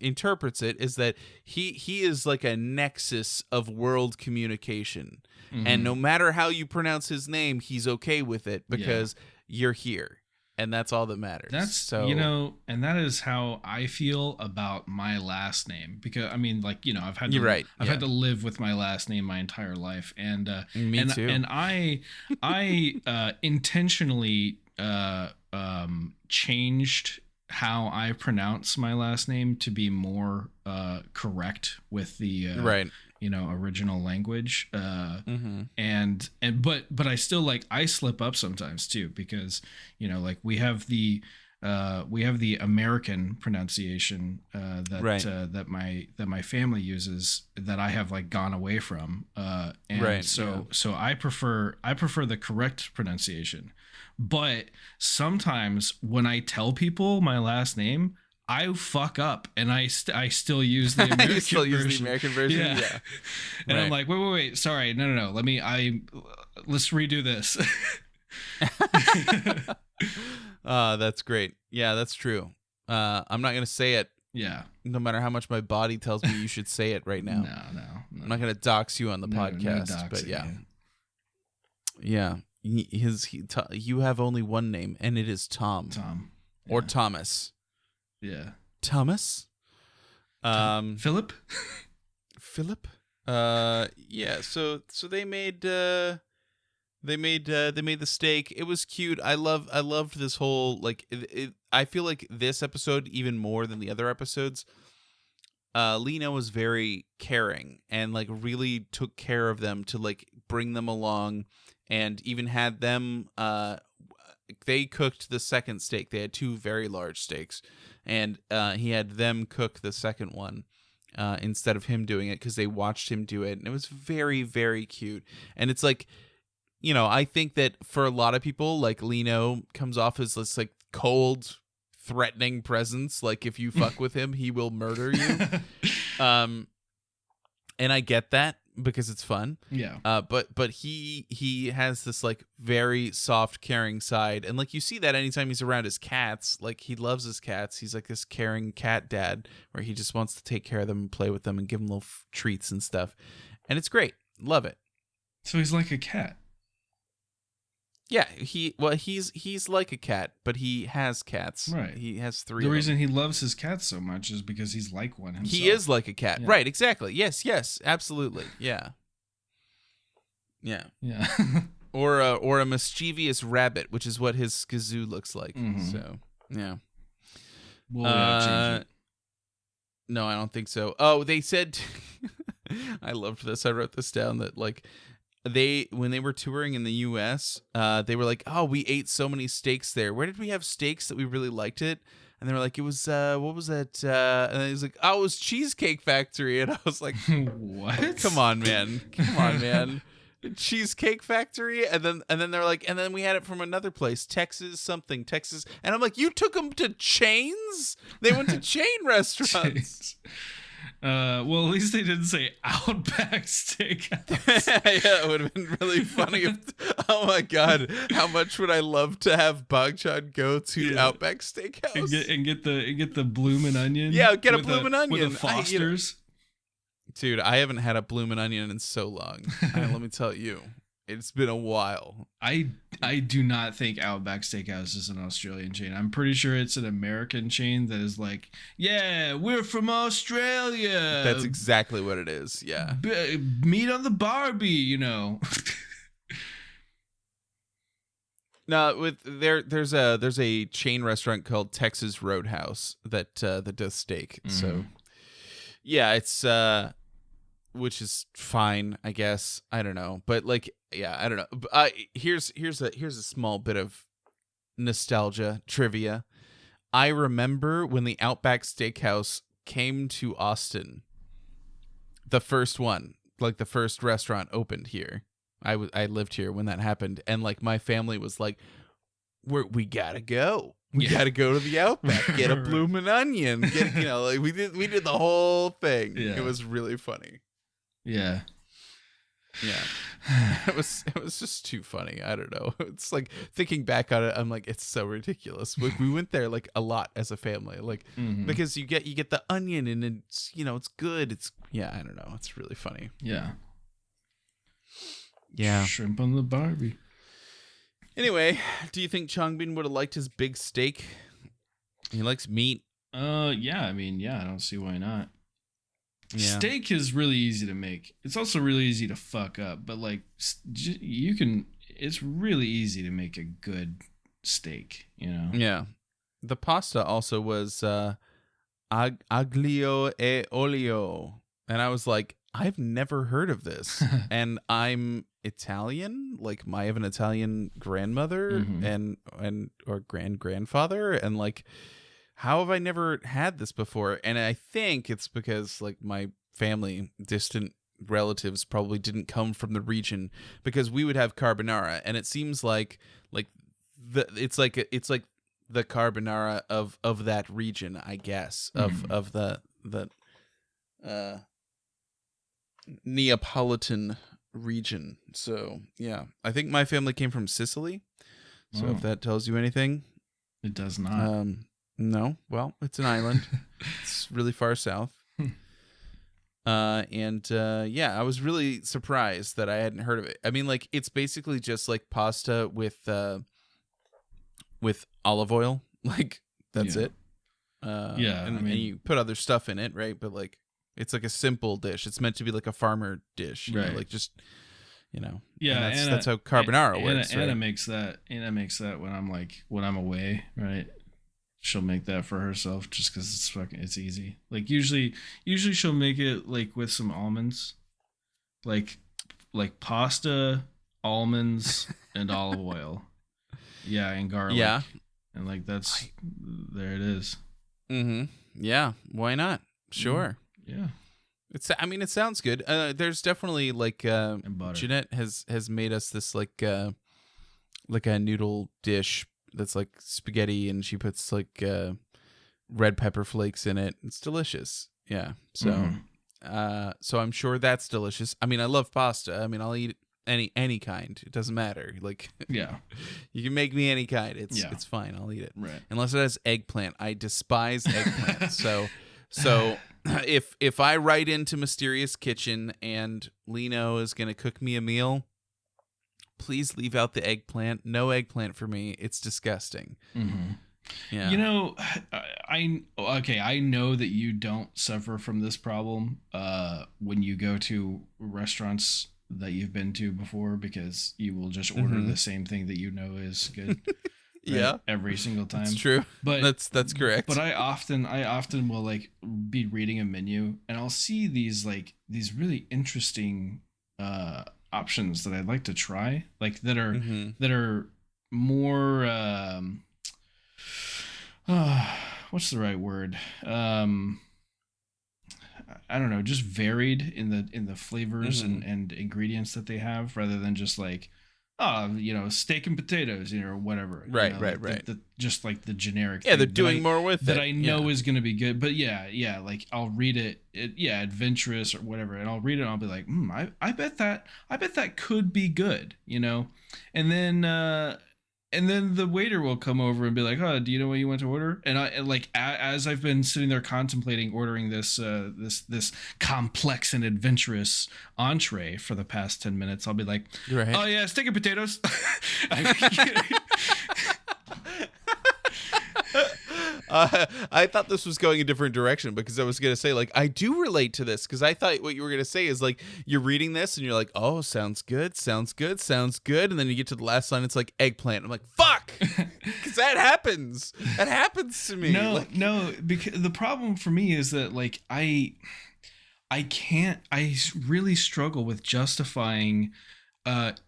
interprets it is that he is like a nexus of world communication, and no matter how you pronounce his name, he's okay with it because you're here, and that's all that matters. That's so, and that is how I feel about my last name, because I mean, like, I've had to had to live with my last name my entire life, and me too. And I intentionally changed how I pronounce my last name to be more correct with the original language, and but I still, like, I slip up sometimes too, because like we have the American pronunciation that my family uses, that I have like gone away from, and so I prefer the correct pronunciation. But sometimes when I tell people my last name, I fuck up, and I still use the American version. Use the American version? Yeah. And I'm like, wait, sorry, no. Let's redo this. That's great. Yeah, that's true. I'm not gonna say it. Yeah. No matter how much my body tells me you should say it right now. No. I'm not gonna dox you on the podcast. No but yeah, yeah. you have only one name, and it is Tom. Tom. Or Yeah. Thomas. Yeah. Thomas. Philip. Philip. Yeah. So they made the steak. It was cute. I loved this whole like. I feel like this episode even more than the other episodes. Lena was very caring and like really took care of them to like bring them along, and even had them. They cooked the second steak. They had two very large steaks, and he had them cook the second one. Instead of him doing it, because they watched him do it, and it was very, very cute. And it's like, I think that for a lot of people, like Lino comes off as this like cold, threatening presence. Like if you fuck with him, he will murder you. And I get that because it's fun. Yeah. But he has this like very soft, caring side, and like you see that anytime he's around his cats. Like he loves his cats. He's like this caring cat dad where he just wants to take care of them and play with them and give them little treats and stuff, and it's great. Love it. So he's like a cat. Yeah, he's like a cat, but he has cats. Right. He has three. The of them. reason he loves his cats so much is because he's like one himself. He is like a cat. Yeah. Right, exactly. Yes, absolutely. Yeah. Yeah. Yeah. Or a mischievous rabbit, which is what his skazoo looks like. Mhm. So, yeah. We'll change it. No, I don't think so. Oh, they said I loved this. I wrote this down that like when they were touring in the US, they were like, "Oh, we ate so many steaks there. Where did we have steaks that we really liked it?" And they were like, "It was what was that?" And he was like, "Oh, it was Cheesecake Factory." And I was like, What? Come on, man. Cheesecake Factory." And then they're like, "And then we had it from another place, Texas. And I'm like, "You took them to chains? They went to chain restaurants." Well, at least they didn't say Outback Steakhouse. Yeah, it would have been really funny if, oh my god, how much would I love to have Bogchan go to Outback Steakhouse and get the bloomin' onion. Yeah, get a with bloomin' onion. with the Foster's. Dude, I haven't had a bloomin' onion in so long. Let me tell you, it's been a while. I do not think Outback Steakhouse is an Australian chain. I'm pretty sure it's an American chain that is like, yeah, we're from Australia. That's exactly what it is. Yeah. Meat on the Barbie, No, there's a chain restaurant called Texas Roadhouse that does steak. Mm-hmm. So yeah, it's which is fine, I guess. I don't know, but like, yeah, I don't know. Here's a small bit of nostalgia trivia. I remember when the Outback Steakhouse came to Austin, the first one, like the first restaurant opened here. I lived here when that happened, and like my family was like, we gotta go. We gotta go to the Outback, get a bloomin' onion, get like we did the whole thing. Yeah. It was really funny. Yeah. Yeah. It was just too funny. I don't know. It's like thinking back on it, I'm like, it's so ridiculous. We went there like a lot as a family, like because you get the onion and it's it's good. I don't know. It's really funny. Yeah. Yeah. Shrimp on the Barbie. Anyway, do you think Changbin would have liked his big steak? He likes meat. Yeah. I mean, yeah. I don't see why not. Yeah. Steak is really easy to make. It's also really easy to fuck up, but like it's really easy to make a good steak, Yeah. The pasta also was aglio e olio. And I was like, I've never heard of this. And I'm Italian, like I have an Italian grandmother and or grandfather, and like, how have I never had this before? And I think it's because like my family, distant relatives probably didn't come from the region, because we would have carbonara, and it seems like it's like the carbonara of that region, I guess, of the Neapolitan region. So yeah, I think my family came from Sicily. So if that tells you anything. It does not. No. Well, it's an island. It's really far south. Yeah, I was really surprised that I hadn't heard of it. I mean, like, it's basically just like pasta with olive oil. Like, that's it. Yeah, and you put other stuff in it, right? But like, it's like a simple dish. It's meant to be like a farmer dish, you know, like just, you know. Yeah, and that's how carbonara works. Anna right? makes that. Anna makes that when I'm away, right? She'll make that for herself just because it's easy. Like usually she'll make it like with some almonds, like pasta, almonds, and olive oil. Yeah, and garlic. Yeah, and like there it is. Mm-hmm. Yeah. Why not? Sure. Yeah. I mean, it sounds good. There's definitely like And butter. Jeanette has made us this like a noodle dish that's like spaghetti, and she puts like red pepper flakes in it. It's delicious. Yeah. So so I'm sure that's delicious. I mean, I love pasta. I mean, I'll eat any kind. It doesn't matter. Like, Yeah. you can make me any kind. It's fine. I'll eat it. Right. Unless it has eggplant. I despise eggplant. So if I write into Mysterious Kitchen and Lino is going to cook me a meal, please leave out the eggplant. No eggplant for me. It's disgusting. Mm-hmm. Yeah. You know, I know that you don't suffer from this problem when you go to restaurants that you've been to before, because you will just order the same thing that you know is good. Right? Yeah, every single time. That's true. But that's correct. But I often will like be reading a menu and I'll see these really interesting options that I'd like to try, like that are more what's the right word? I don't know, just varied in the flavors and ingredients that they have, rather than just like, steak and potatoes, or whatever. Right. Just like the generic. Yeah, they're doing more with that it. I know is going to be good. But yeah, like I'll read it, adventurous or whatever, and I'll read it and I'll be like, I bet that could be good, and then the waiter will come over and be like, "Oh, do you know what you want to order?" And as I've been sitting there contemplating ordering this complex and adventurous entree for the past 10 minutes, I'll be like, right. "Oh yeah, steak and potatoes." I thought this was going a different direction, because I was going to say, like, I do relate to this, because I thought what you were going to say is like, you're reading this and you're like, oh, sounds good. And then you get to the last line, it's like eggplant. I'm like, fuck, because that happens. That happens to me. No, because the problem for me is that like I really struggle with justifying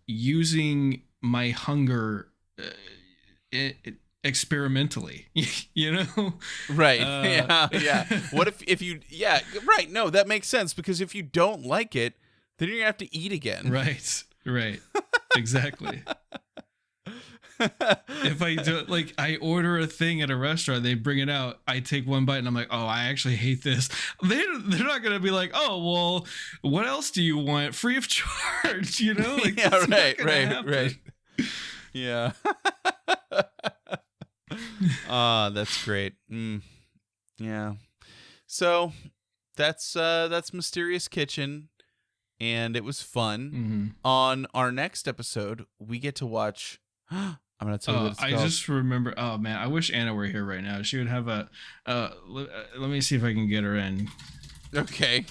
using my hunger experimentally, right. Yeah. What if you right, no, that makes sense, because if you don't like it, then you're gonna have to eat again. Right. Exactly. If I do, like, I order a thing at a restaurant, they bring it out, I take one bite and I'm like, oh, I actually hate this. They're not gonna be like, oh, well, what else do you want free of charge? Like, yeah, right. Yeah. That's great. Yeah. So that's Mysterious Kitchen, and it was fun. On our next episode, we get to watch I'm gonna tell you what it's called. I just remember, oh man, I wish Anna were here right now. She would have a let me see if I can get her in. Okay.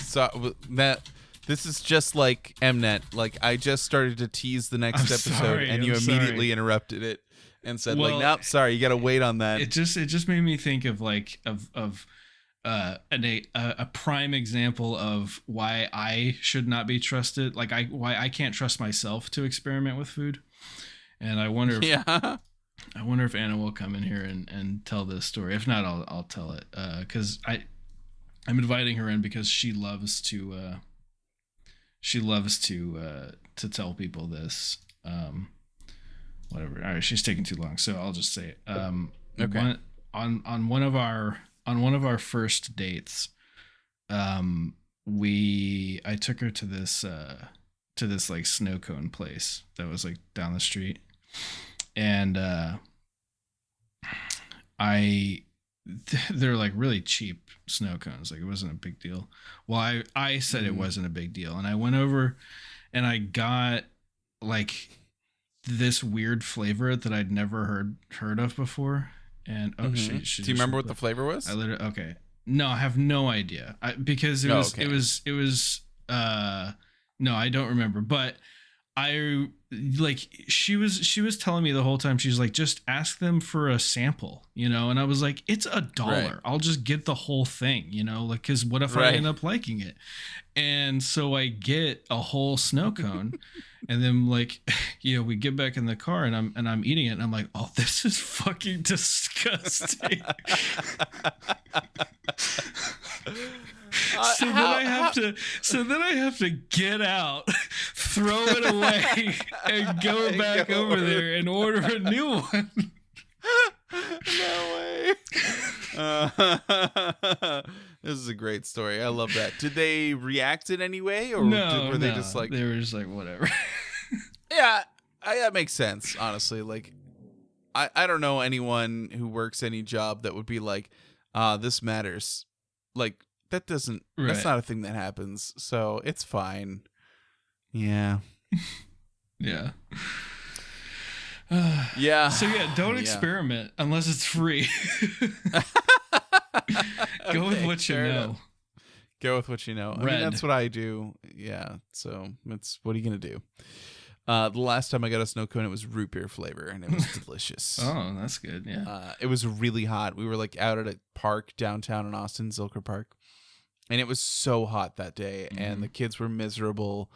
So this is just like Mnet. Like, I just started to tease the next episode, and you immediately interrupted it and said, nope, sorry, you got to wait on that. It just made me think of like a prime example of why I should not be trusted. Like why I can't trust myself to experiment with food. And I wonder if Anna will come in here and tell this story. If not, I'll tell it. Because I'm inviting her in because she loves to tell people this. Whatever. All right, she's taking too long, so I'll just say it. Okay. On one of our first dates, I took her to this like snow cone place that was like down the street, and they're like really cheap snow cones. Like it wasn't a big deal. Well, I said it wasn't a big deal, and I went over and I got like this weird flavor that I'd never heard of before. And Do you remember what the flavor was? Okay. No, I have no idea. Because it was no, I don't remember. But I like she was telling me the whole time, she's like, just ask them for a sample, you know. And I was like, it's $1. Right. I'll just get the whole thing, you know, like, because what if I end up liking it? And so I get a whole snow cone. And then, like, you know, we get back in the car and I'm eating it and I'm like, oh, this is fucking disgusting. So then I have to get out, throw it away, and go back over there and order a new one. No way. This is a great story. I love that. Did they react in any way, or were they just like, they were just like, whatever? Yeah, that makes sense. Honestly, like, I don't know anyone who works any job that would be like, this matters. Like, that doesn't. Right. That's not a thing that happens. So it's fine. Yeah. Yeah. Yeah. So yeah, don't experiment unless it's free. Go with what you know. Enough. Go with what you know. I mean, that's what I do. Yeah. So what are you gonna do? The last time I got a snow cone, it was root beer flavor, and it was delicious. Oh, that's good. Yeah. It was really hot. We were like out at a park downtown in Austin, Zilker Park, and it was so hot that day, and the kids were miserable.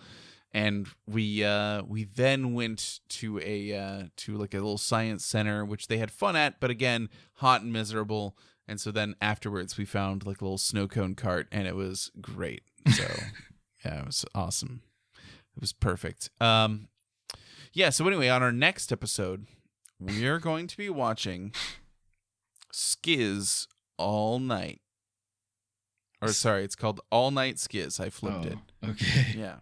And we then went to like a little science center, which they had fun at, but again, hot and miserable. And so then afterwards, we found like a little snow cone cart, and it was great. So yeah, it was awesome. It was perfect. Yeah. So anyway, on our next episode, we are going to be watching Skiz All Night. Or sorry, it's called All Night Skiz. I flipped it. Okay. Yeah.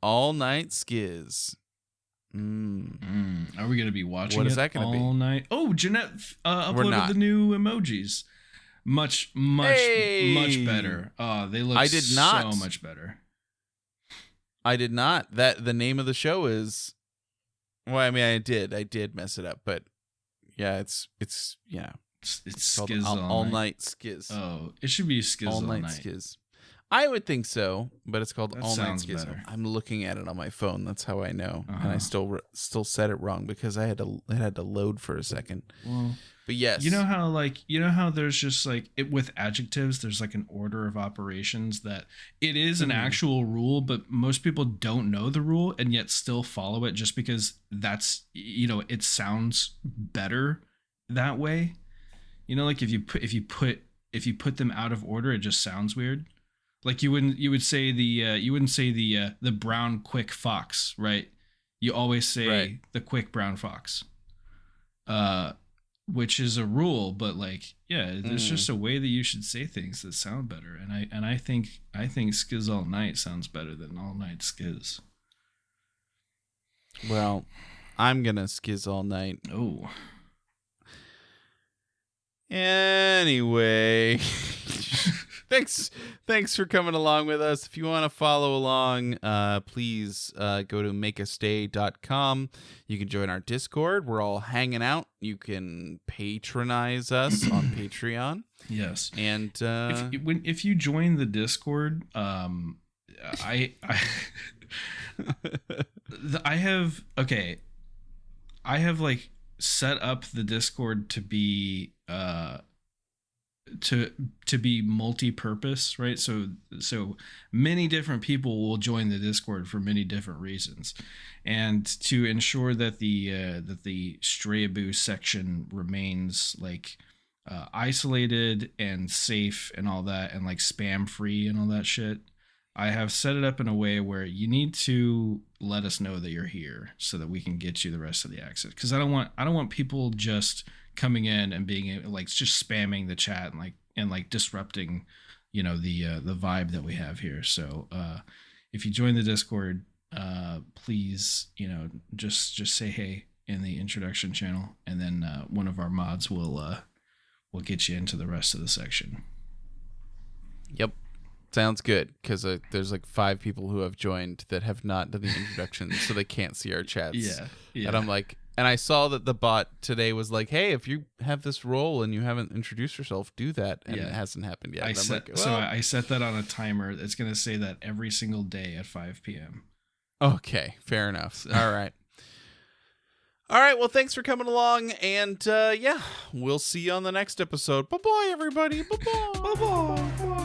All Night Skiz. Are we going to be watching What is it that going to be? all night? Oh, Jeanette uploaded the new emojis. Much better. Oh, they look so much better. I did not. That the name of the show is. Well, I mean, I did mess it up, but yeah, it's called Skiz All Night Skiz. Oh, it should be Skiz All Night Skiz. I would think so, but it's called All Night Skiz. Better. I'm looking at it on my phone. That's how I know, and I still said it wrong because it had to load for a second. Well, but yes, you know how there's just like it with adjectives. There's like an order of operations that it is an actual rule, but most people don't know the rule and yet still follow it just because that's it sounds better that way. You know, like if you put them out of order, it just sounds weird. Like you wouldn't say the brown quick fox, right? You always say the quick brown fox, which is a rule. But like, yeah, there's just a way that you should say things that sound better. And I think Skiz All Night sounds better than All Night Skiz. Well, I'm gonna Skiz All Night. Oh. Anyway. Thanks for coming along with us. If you want to follow along, please go to makeastay.com. You can join our Discord. We're all hanging out. You can patronize us on Patreon. Yes. And if you join the Discord, I have like set up the Discord to be to be multi-purpose, right? So many different people will join the Discord for many different reasons, and to ensure that the Strayaboo section remains like isolated and safe and all that, and like spam free and all that shit, I have set it up in a way where you need to let us know that you're here so that we can get you the rest of the access. Because I don't want people just coming in and being like just spamming the chat and disrupting, the vibe that we have here. So if you join the Discord, please, just say hey in the introduction channel, and then one of our mods will we'll get you into the rest of the section. Yep. Sounds good, because there's like 5 people who have joined that have not done the introductions, so they can't see our chats. Yeah. And I'm like, and I saw that the bot today was like, hey, if you have this role and you haven't introduced yourself, do that. And it hasn't happened yet. I set that on a timer. It's going to say that every single day at 5 p.m. Okay, fair enough. All right. All right, well, thanks for coming along, and we'll see you on the next episode. Bye-bye, everybody. Bye-bye. Bye-bye.